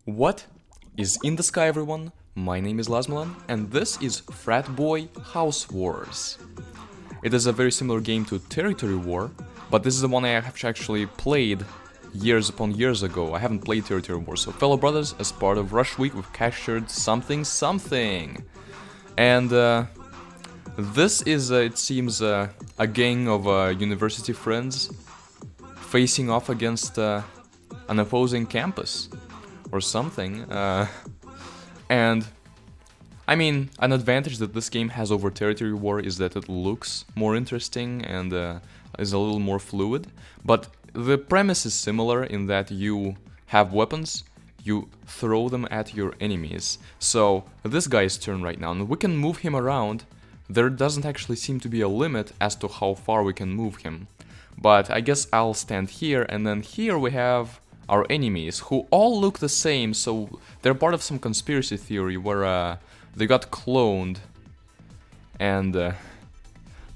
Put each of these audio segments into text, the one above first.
What is in the sky, everyone? My name is Lazmalan, and this is Fratboy House Wars. It is a very similar game to Territory War, but this is the one I have actually played years upon years ago. I haven't played Territory War, so fellow brothers, as part of Rush Week, we've captured something. And this is, it seems, a gang of university friends facing off against an opposing campus or something. And I mean, an advantage that this game has over Territory War is that it looks more interesting and is a little more fluid. But the premise is similar in that you have weapons, you throw them at your enemies. So this guy's turn right now, and we can move him around. There doesn't actually seem to be a limit as to how far we can move him. But I guess I'll stand here, and then here we have our enemies, who all look the same, so they're part of some conspiracy theory where they got cloned, and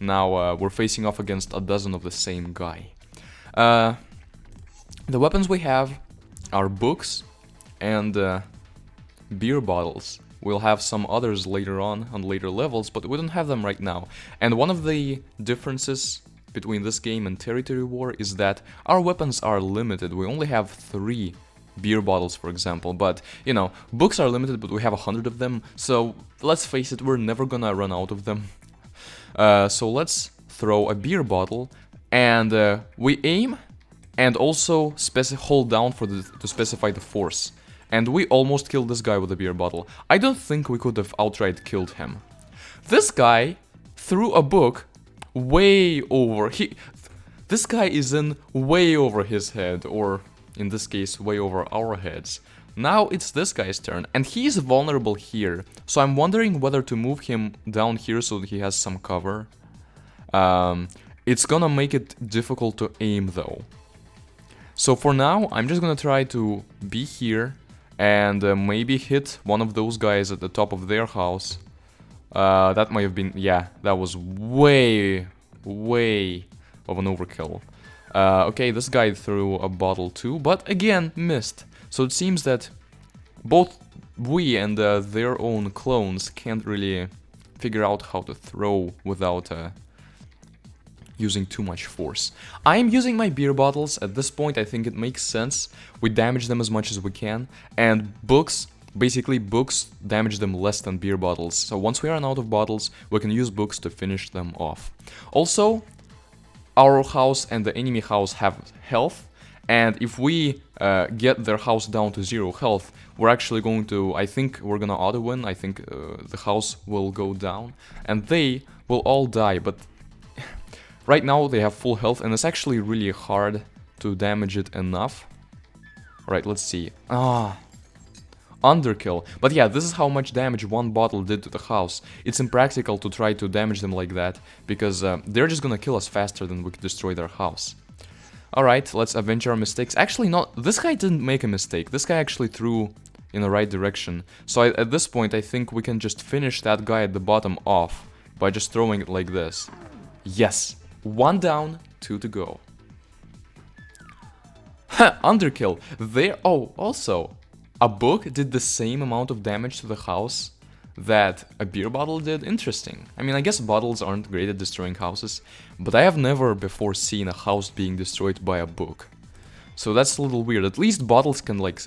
now we're facing off against a dozen of the same guy. The weapons we have are books and beer bottles. We'll have some others later on later levels, but we don't have them right now. And one of the differences between this game and Territory War is that our weapons are limited. We only have 3 beer bottles, for example, but, you know, books are limited, but we have 100 of them, so let's face it, we're never gonna run out of them. So let's throw a beer bottle, and we aim, and also hold down to specify the force. And we almost killed this guy with a beer bottle. I don't think we could have outright killed him. This guy threw a book way over. This guy is in way over his head, or in this case, way over our heads. Now it's this guy's turn, and he's vulnerable here. So I'm wondering whether to move him down here so that he has some cover. It's gonna make it difficult to aim though. So for now, I'm just gonna try to be here and maybe hit one of those guys at the top of their house. That might have been, yeah, that was way of an overkill. Okay, this guy threw a bottle too, but again, missed. So it seems that both we and their own clones can't really figure out how to throw without using too much force. I'm using my beer bottles. At this point, I think it makes sense. We damage them as much as we can, and books, basically books damage them less than beer bottles. So once we run out of bottles, we can use books to finish them off. Also, our house and the enemy house have health, and if we get their house down to 0 health, we're actually going to, I think we're gonna auto-win. I think the house will go down, and they will all die, but right now they have full health, and it's actually really hard to damage it enough. Alright, let's see. Underkill. But yeah, this is how much damage one bottle did to the house. It's impractical to try to damage them like that, because they're just gonna kill us faster than we could destroy their house. Alright, let's avenge our mistakes. Actually, not. This guy didn't make a mistake. This guy actually threw in the right direction. So at this point, I think we can just finish that guy at the bottom off by just throwing it like this. Yes! 1 down, 2 to go. Underkill. There. Oh, also, a book did the same amount of damage to the house that a beer bottle did. Interesting. I mean, I guess bottles aren't great at destroying houses, but I have never before seen a house being destroyed by a book. So that's a little weird. At least bottles can, like,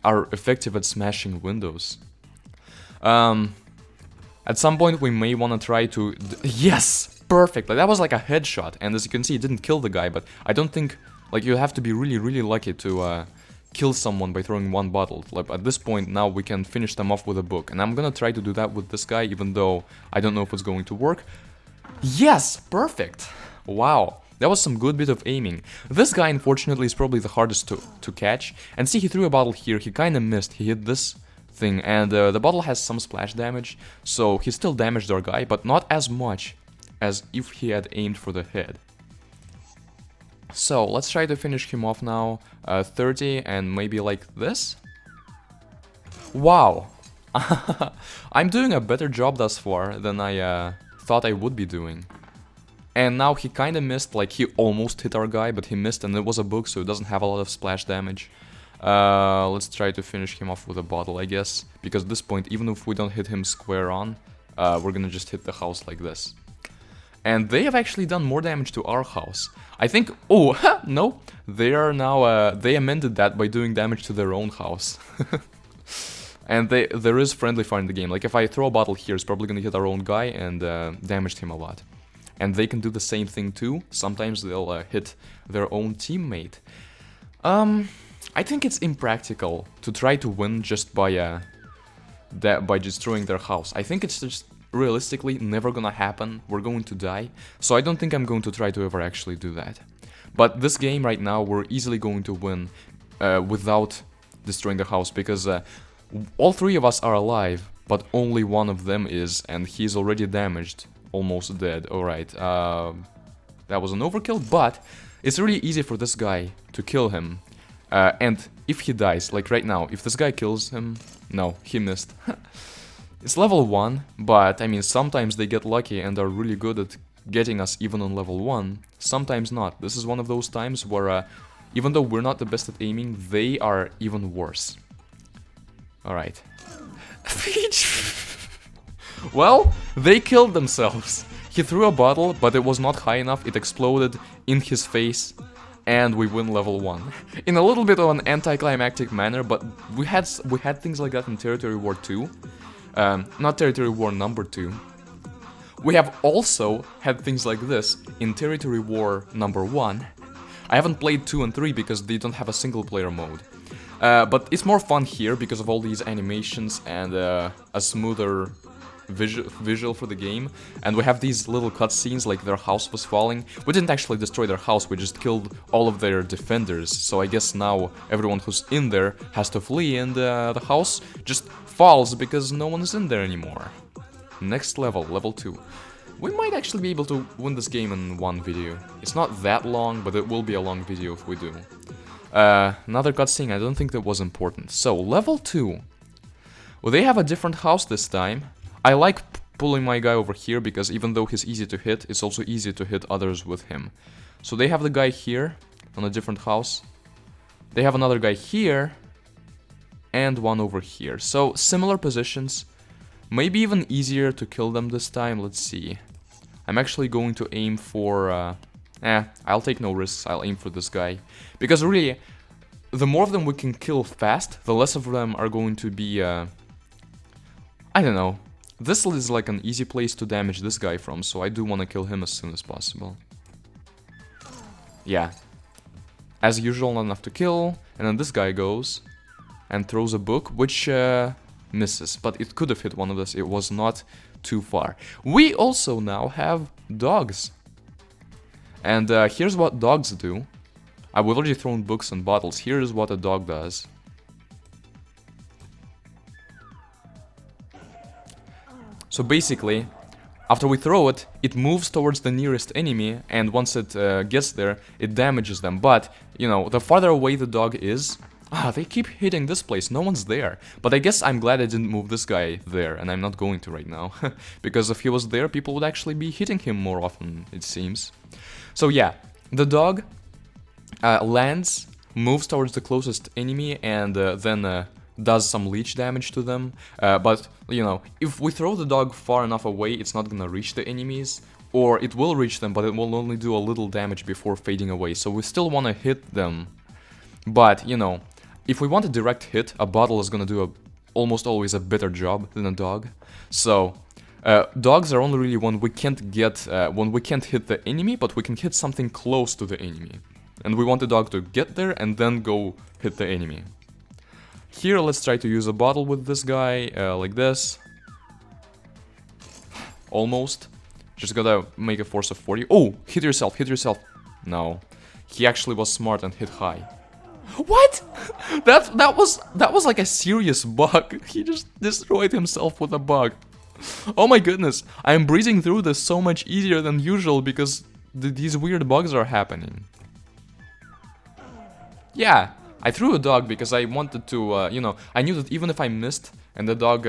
are effective at smashing windows. At some point we may want to try to... Yes! Perfect! Like, that was like a headshot, and as you can see, it didn't kill the guy, but I don't think... Like, you have to be really lucky to kill someone by throwing 1 bottle. Like, at this point, now we can finish them off with a book, and I'm gonna try to do that with this guy, even though I don't know if it's going to work. Yes! Perfect! Wow, that was some good bit of aiming. This guy, unfortunately, is probably the hardest to catch. And see, he threw a bottle here, he kinda missed, he hit this thing, and the bottle has some splash damage, so he still damaged our guy, but not as much as if he had aimed for the head. So, let's try to finish him off now. 30, and maybe like this? Wow! I'm doing a better job thus far than I thought I would be doing. And now he kinda missed, like he almost hit our guy, but he missed, and it was a book, so it doesn't have a lot of splash damage. Let's try to finish him off with a bottle, I guess. Because at this point, even if we don't hit him square on, we're gonna just hit the house like this. And they have actually done more damage to our house. I think... Oh, no! They are now... they amended that by doing damage to their own house. And there is friendly fire in the game. Like, if I throw a bottle here, it's probably gonna hit our own guy and damage him a lot. And they can do the same thing too. Sometimes they'll hit their own teammate. I think it's impractical to try to win just by destroying their house. I think it's just realistically never gonna happen. We're going to die. So I don't think I'm going to try to ever actually do that. But this game right now, we're easily going to win without destroying the house, because all three of us are alive, but only one of them is, and he's already damaged, almost dead. Alright, that was an overkill, but it's really easy for this guy to kill him. And if he dies, like right now, if this guy kills him... No, he missed. It's level 1, but I mean, sometimes they get lucky and are really good at getting us even on level 1. Sometimes not. This is one of those times where, even though we're not the best at aiming, they are even worse. Alright. Well, they killed themselves. He threw a bottle, but it was not high enough. It exploded in his face. And we win level 1. In a little bit of an anticlimactic manner, but we had things like that in Territory War 2. Not Territory War number 2. We have also had things like this in Territory War number 1. I haven't played 2 and 3 because they don't have a single player mode. But it's more fun here because of all these animations and a smoother visual for the game. And we have these little cutscenes like their house was falling. We didn't actually destroy their house, we just killed all of their defenders. So I guess now everyone who's in there has to flee, and the house just falls because no one is in there anymore. Next level, level 2. We might actually be able to win this game in one video. It's not that long, but it will be a long video if we do. Another cutscene, I don't think that was important. So, level 2. Well, they have a different house this time. I like pulling my guy over here because even though he's easy to hit, it's also easy to hit others with him. So they have the guy here on a different house. They have another guy here and one over here. So similar positions, maybe even easier to kill them this time. Let's see. I'm actually going to aim for... I'll take no risks. I'll aim for this guy. Because really, the more of them we can kill fast, the less of them are going to be... I don't know. This is like an easy place to damage this guy from, so I do want to kill him as soon as possible. Yeah. As usual, not enough to kill, and then this guy goes and throws a book, which misses, but it could have hit one of us, it was not too far. We also now have dogs. And here's what dogs do. I've already thrown books and bottles, here's what a dog does. So basically, after we throw it, it moves towards the nearest enemy, and once it gets there, it damages them. But, you know, the farther away the dog is... they keep hitting this place, no one's there. But I guess I'm glad I didn't move this guy there, and I'm not going to right now. Because if he was there, people would actually be hitting him more often, it seems. So yeah, the dog lands, moves towards the closest enemy, and then... does some leech damage to them, but, you know, if we throw the dog far enough away, it's not gonna reach the enemies, or it will reach them, but it will only do a little damage before fading away, so we still wanna hit them. But, you know, if we want a direct hit, a bottle is gonna do almost always a better job than a dog. So, dogs are only really when we can't hit the enemy, but we can hit something close to the enemy. And we want the dog to get there and then go hit the enemy. Here, let's try to use a bottle with this guy, like this. Almost. Just gotta make a force of 40. Oh, hit yourself, hit yourself. No. He actually was smart and hit high. What? That was like a serious bug. He just destroyed himself with a bug. Oh my goodness. I'm breezing through this so much easier than usual because these weird bugs are happening. Yeah. I threw a dog because I wanted to, you know, I knew that even if I missed and the dog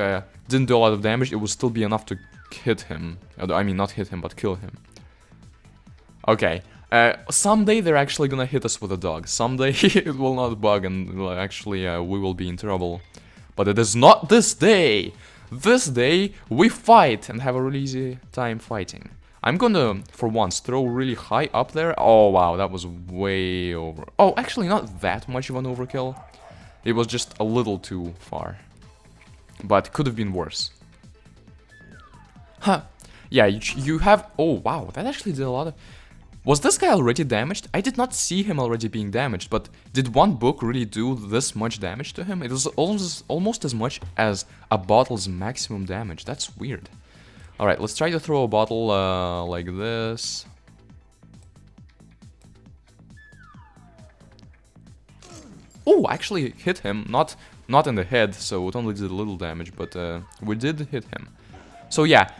didn't do a lot of damage, it would still be enough to hit him. I mean, not hit him, but kill him. Okay, Someday they're actually gonna hit us with a dog. Someday it will not bug and actually we will be in trouble. But it is not this day! This day we fight and have a really easy time fighting. I'm gonna, for once, throw really high up there. Oh wow, that was way over. Oh, actually not that much of an overkill. It was just a little too far. But could have been worse. Huh. Yeah, you have... Oh wow, that actually did a lot of... Was this guy already damaged? I did not see him already being damaged, but did one book really do this much damage to him? It was almost as much as a bottle's maximum damage. That's weird. Alright, let's try to throw a bottle like this. Oh, actually hit him. Not in the head, so it only did a little damage, but we did hit him. So yeah,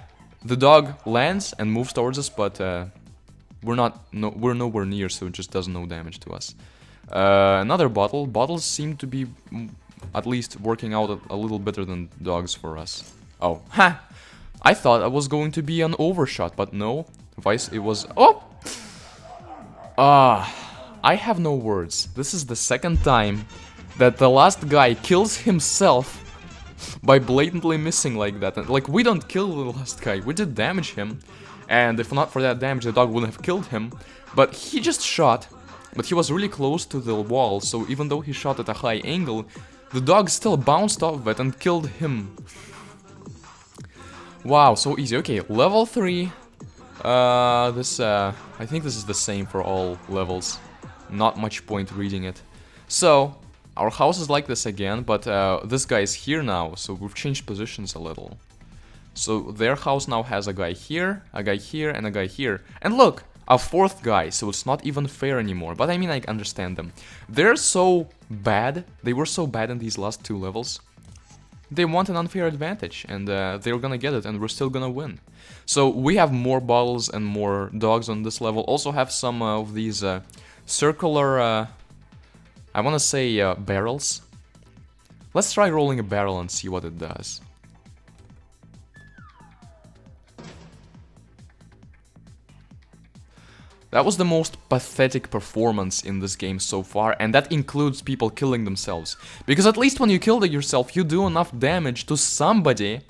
the dog lands and moves towards us, but... we're nowhere near, so it just does no damage to us. Another bottle. Bottles seem to be at least working out a little better than dogs for us. Oh, ha! I thought it was going to be an overshot, but no. Vice, it was... Oh! I have no words. This is the second time that the last guy kills himself by blatantly missing like that. And, like, we don't kill the last guy, we did damage him. And if not for that damage, the dog wouldn't have killed him. But he just shot. But he was really close to the wall, so even though he shot at a high angle, the dog still bounced off of it and killed him. Wow, so easy. Okay, level 3. I think this is the same for all levels. Not much point reading it. So, our house is like this again, but this guy is here now, so we've changed positions a little. So their house now has a guy here, and a guy here. And look, a fourth guy, so it's not even fair anymore. But I mean, I understand them. They're so bad, they were so bad in these last 2 levels. They want an unfair advantage, and they're gonna get it, and we're still gonna win. So we have more bottles and more dogs on this level. Also have some of these circular, I wanna say barrels. Let's try rolling a barrel and see what it does. That was the most pathetic performance in this game so far, and that includes people killing themselves. Because at least when you kill yourself, you do enough damage to somebody.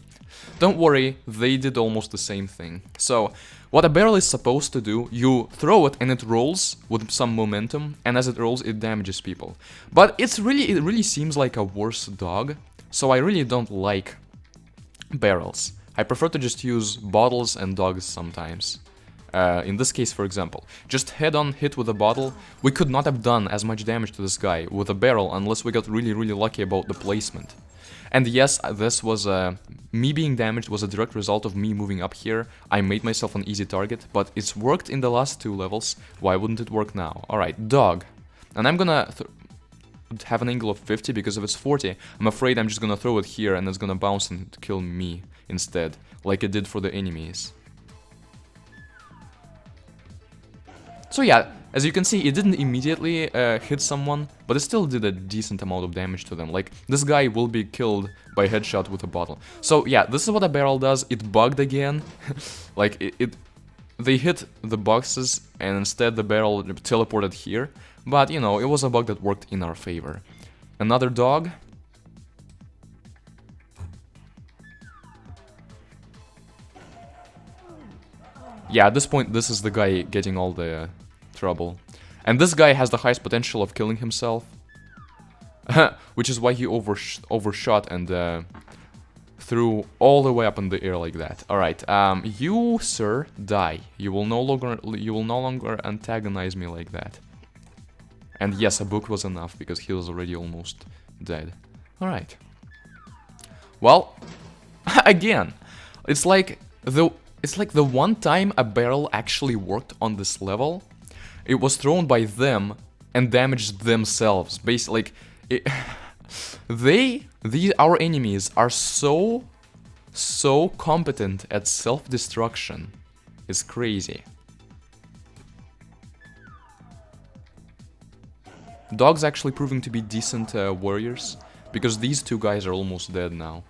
Don't worry, they did almost the same thing. So, what a barrel is supposed to do, you throw it and it rolls with some momentum, and as it rolls, it damages people. But it really seems like a worse dog, so I really don't like barrels. I prefer to just use bottles and dogs sometimes. In this case, for example, just head-on hit with a bottle, we could not have done as much damage to this guy with a barrel unless we got really lucky about the placement. And yes, this was, me being damaged was a direct result of me moving up here. I made myself an easy target, but it's worked in the last 2 levels, why wouldn't it work now? Alright, dog. And I'm gonna have an angle of 50 because if it's 40, I'm afraid I'm just gonna throw it here and it's gonna bounce and kill me instead, like it did for the enemies. So yeah, as you can see, it didn't immediately hit someone, but it still did a decent amount of damage to them. Like, this guy will be killed by headshot with a bottle. So yeah, this is what a barrel does. It bugged again. Like, they hit the boxes, and instead the barrel teleported here. But, you know, it was a bug that worked in our favor. Another dog. Yeah, at this point, this is the guy getting all the trouble. And this guy has the highest potential of killing himself. Which is why he overshot and threw all the way up in the air like that. Alright, you, sir, die. You will no longer antagonize me like that. And yes, a book was enough, because he was already almost dead. Alright. Well, again, it's like the one time a barrel actually worked on this level, it was thrown by them and damaged themselves. Basically, our enemies are so competent at self-destruction. It's crazy. Dogs actually proving to be decent warriors, because these 2 guys are almost dead now.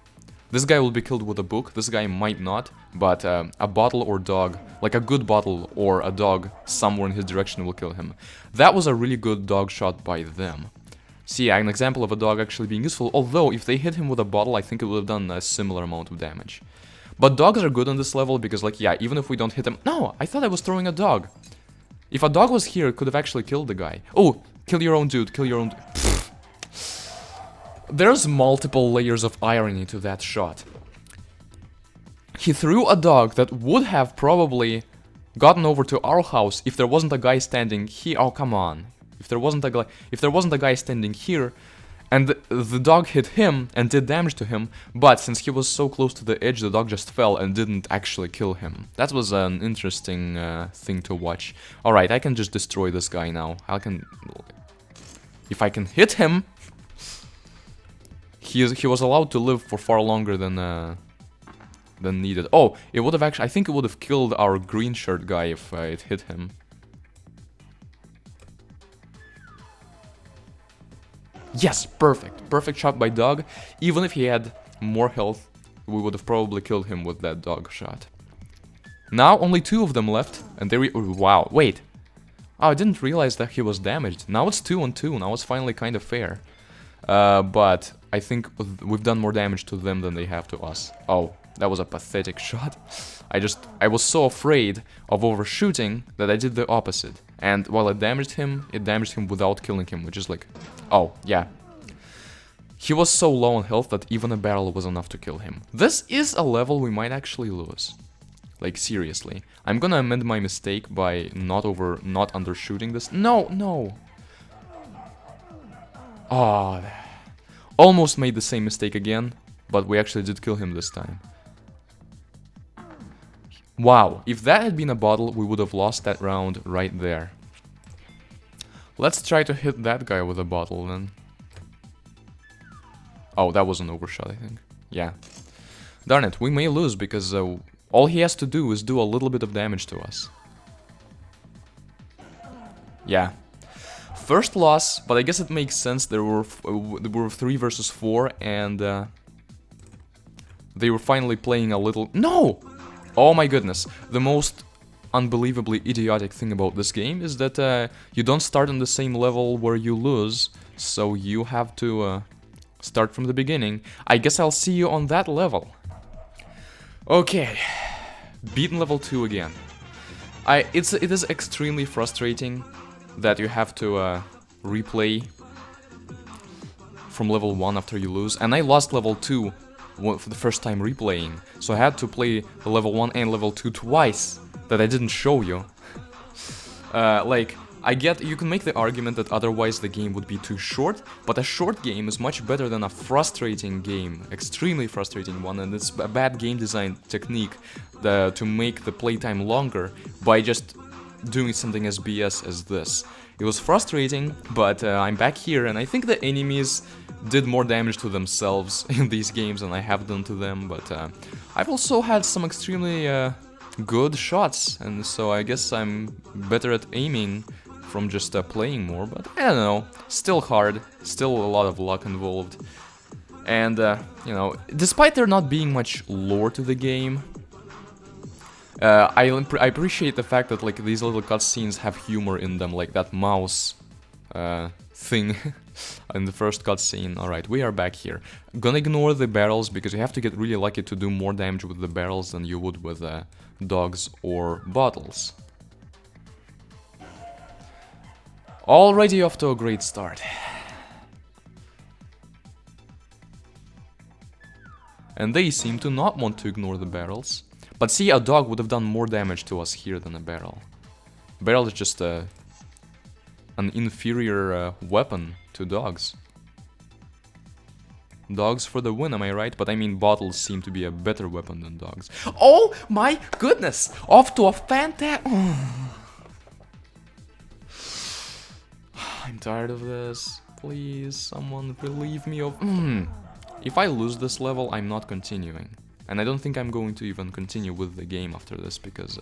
This guy will be killed with a book, this guy might not, but a bottle or dog, like a good bottle or a dog somewhere in his direction will kill him. That was a really good dog shot by them. See, an example of a dog actually being useful, although if they hit him with a bottle, I think it would have done a similar amount of damage. But dogs are good on this level because, like, yeah, even if we don't hit them... No, I thought I was throwing a dog. If a dog was here, it could have actually killed the guy. Oh, kill your own dude, kill your own... There's multiple layers of irony to that shot. He threw a dog that would have probably gotten over to our house if there wasn't a guy standing here. Oh, come on. If there wasn't a guy standing here, and the dog hit him and did damage to him, but since he was so close to the edge, the dog just fell and didn't actually kill him. That was an interesting thing to watch. Alright, I can just destroy this guy now. If I can hit him... He was allowed to live for far longer than needed. Oh, it would have actually... I think it would have killed our green shirt guy if it hit him. Yes, perfect. Perfect shot by dog. Even if he had more health, we would have probably killed him with that dog shot. Now only 2 of them left, and they wow, wait. Oh, I didn't realize that he was damaged. Now it's 2 on 2, now it's finally kind of fair. But I think we've done more damage to them than they have to us. Oh, that was a pathetic shot. I was so afraid of overshooting that I did the opposite. And while it damaged him without killing him, which is like... Oh, yeah. He was so low on health that even a barrel was enough to kill him. This is a level we might actually lose. Like, seriously. I'm gonna amend my mistake by not undershooting this. No, no! Oh, almost made the same mistake again, but we actually did kill him this time. Wow, if that had been a bottle, we would have lost that round right there. Let's try to hit that guy with a bottle then. Oh, that was an overshot, I think. Yeah. Darn it, we may lose because all he has to do is do a little bit of damage to us. Yeah. First loss, but I guess it makes sense. There were 3 versus 4, and they were finally playing a little... No! Oh my goodness. The most unbelievably idiotic thing about this game is that you don't start on the same level where you lose, so you have to start from the beginning. I guess I'll see you on that level. Okay. Beaten level 2 again. It is extremely frustrating that you have to replay from level 1 after you lose, and I lost level 2 for the first time replaying, so I had to play the level 1 and level 2 twice that I didn't show you. Like, I get, you can make the argument that otherwise the game would be too short, but a short game is much better than a frustrating game, extremely frustrating one, and it's a bad game design technique to make the playtime longer by just doing something as BS as this. It was frustrating, but I'm back here, and I think the enemies did more damage to themselves in these games than I have done to them, but I've also had some extremely good shots, and so I guess I'm better at aiming from just playing more, but I don't know, still hard, still a lot of luck involved. And, you know, despite there not being much lore to the game, I appreciate the fact that, like, these little cutscenes have humor in them, like that mouse thing in the first cutscene. Alright, we are back here. Gonna ignore the barrels, because you have to get really lucky to do more damage with the barrels than you would with dogs or bottles. Already off to a great start. And they seem to not want to ignore the barrels. But see, a dog would have done more damage to us here than a barrel. A barrel is just an inferior weapon to dogs. Dogs for the win, am I right? But I mean, bottles seem to be a better weapon than dogs. Oh my goodness! Off to a fantastic... I'm tired of this. Please, someone relieve me of... If I lose this level, I'm not continuing. And I don't think I'm going to even continue with the game after this, because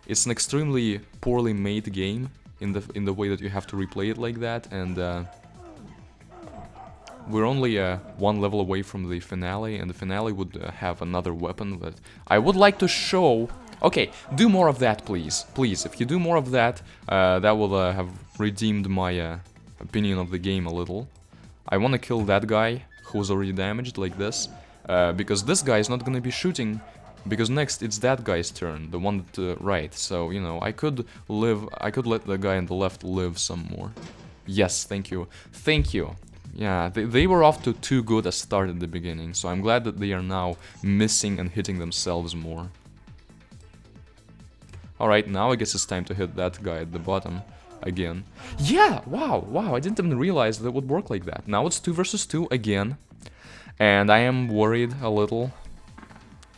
it's an extremely poorly made game in the way that you have to replay it like that, and we're only one level away from the finale, and the finale would have another weapon that I would like to show. Okay, do more of that, please. Please, if you do more of that, that will have redeemed my opinion of the game a little. I want to kill that guy who's already damaged like this, because this guy is not gonna be shooting, because next it's that guy's turn, the one to right. So, you know, I could let the guy on the left live some more. Yes, thank you. Thank you. Yeah, they were off to too good a start at the beginning, so I'm glad that they are now missing and hitting themselves more. Alright, now I guess it's time to hit that guy at the bottom again. Yeah, wow, I didn't even realize that it would work like that. Now it's 2 versus 2 again, and I am worried a little.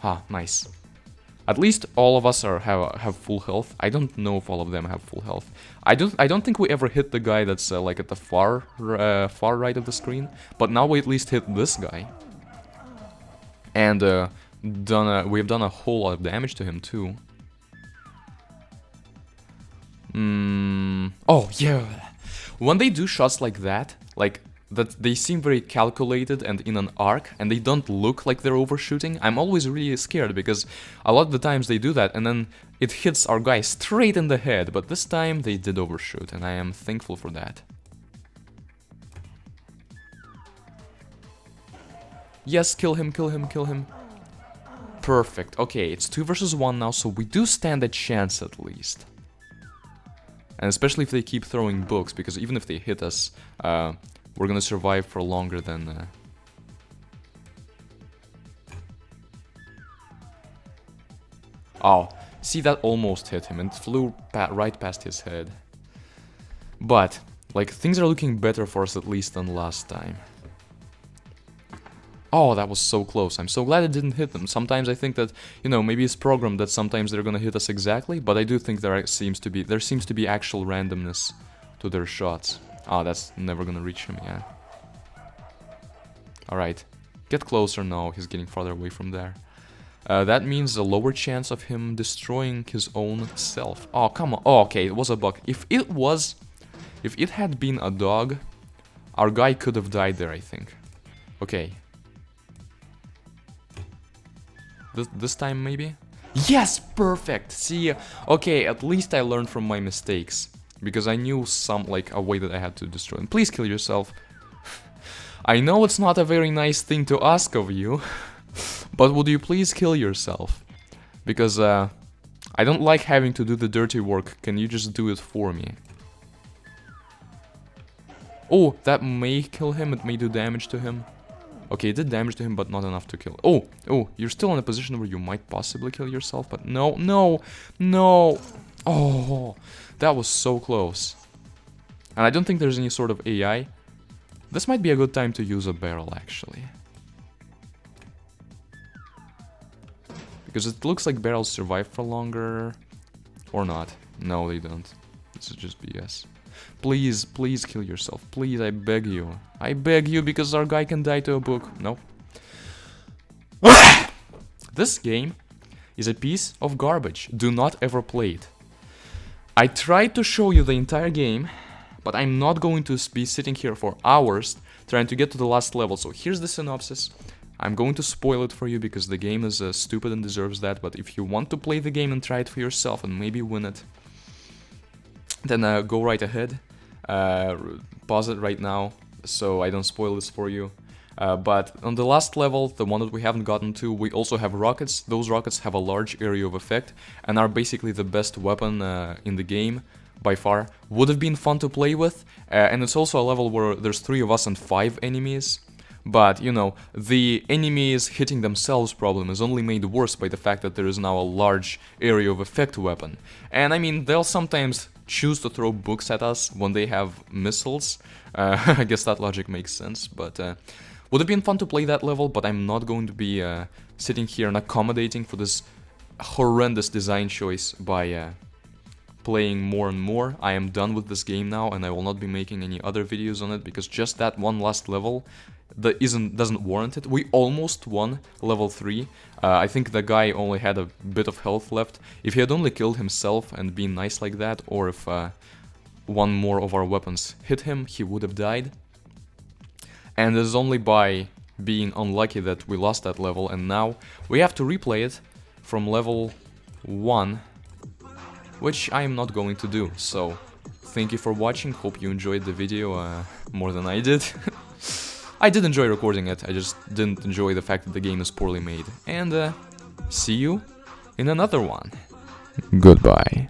Ah, nice. At least all of us have full health. I don't know if all of them have full health. I don't think we ever hit the guy that's like at the far right of the screen. But now we at least hit this guy, and we've done a whole lot of damage to him too. Oh yeah, when they do shots like that, they seem very calculated and in an arc, and they don't look like they're overshooting, I'm always really scared, because a lot of the times they do that and then it hits our guy straight in the head, but this time they did overshoot, and I am thankful for that. Yes, kill him, kill him, kill him. Perfect. Okay, it's 2 versus 1 now, so we do stand a chance at least. And especially if they keep throwing books, because even if they hit us, we're gonna survive for longer than... Oh, see, that almost hit him and flew right past his head. But, like, things are looking better for us at least than last time. Oh, that was so close. I'm so glad it didn't hit them. Sometimes I think that, you know, maybe it's programmed that sometimes they're gonna hit us exactly, but I do think there seems to be actual randomness to their shots. Oh, that's never gonna reach him, yeah. Alright. Get closer. No, he's getting farther away from there. That means a lower chance of him destroying his own self. Oh, come on. Oh, okay, it was a bug. If it had been a dog, our guy could have died there, I think. Okay. This time, maybe? Yes, perfect! See, okay, at least I learned from my mistakes. Because I knew a way that I had to destroy him. Please kill yourself. I know it's not a very nice thing to ask of you, but would you please kill yourself? Because, I don't like having to do the dirty work. Can you just do it for me? Oh, that may kill him, it may do damage to him. Okay, it did damage to him, but not enough to kill. Oh, you're still in a position where you might possibly kill yourself, but no. Oh, that was so close. And I don't think there's any sort of AI. This might be a good time to use a barrel, actually. Because it looks like barrels survive for longer. Or not. No, they don't. This is just BS. Please kill yourself. Please, I beg you. I beg you, because our guy can die to a book. No. This game is a piece of garbage. Do not ever play it. I tried to show you the entire game, but I'm not going to be sitting here for hours trying to get to the last level. So here's the synopsis. I'm going to spoil it for you because the game is stupid and deserves that. But if you want to play the game and try it for yourself and maybe win it, then go right ahead. Pause it right now so I don't spoil this for you. But on the last level, the one that we haven't gotten to, we also have rockets. Those rockets have a large area of effect and are basically the best weapon in the game by far. Would have been fun to play with, and it's also a level where there's 3 of us and 5 enemies. But, you know, the enemies hitting themselves problem is only made worse by the fact that there is now a large area of effect weapon. And I mean, they'll sometimes choose to throw books at us when they have missiles. I guess that logic makes sense, but would have been fun to play that level, but I'm not going to be sitting here and accommodating for this horrendous design choice by playing more and more. I am done with this game now, and I will not be making any other videos on it, because just that one last level that doesn't warrant it. We almost won level 3. I think the guy only had a bit of health left. If he had only killed himself and been nice like that, or if one more of our weapons hit him, he would have died. And it's only by being unlucky that we lost that level, and now we have to replay it from level 1, which I am not going to do. So thank you for watching, hope you enjoyed the video more than I did. I did enjoy recording it, I just didn't enjoy the fact that the game is poorly made. And see you in another one. Goodbye.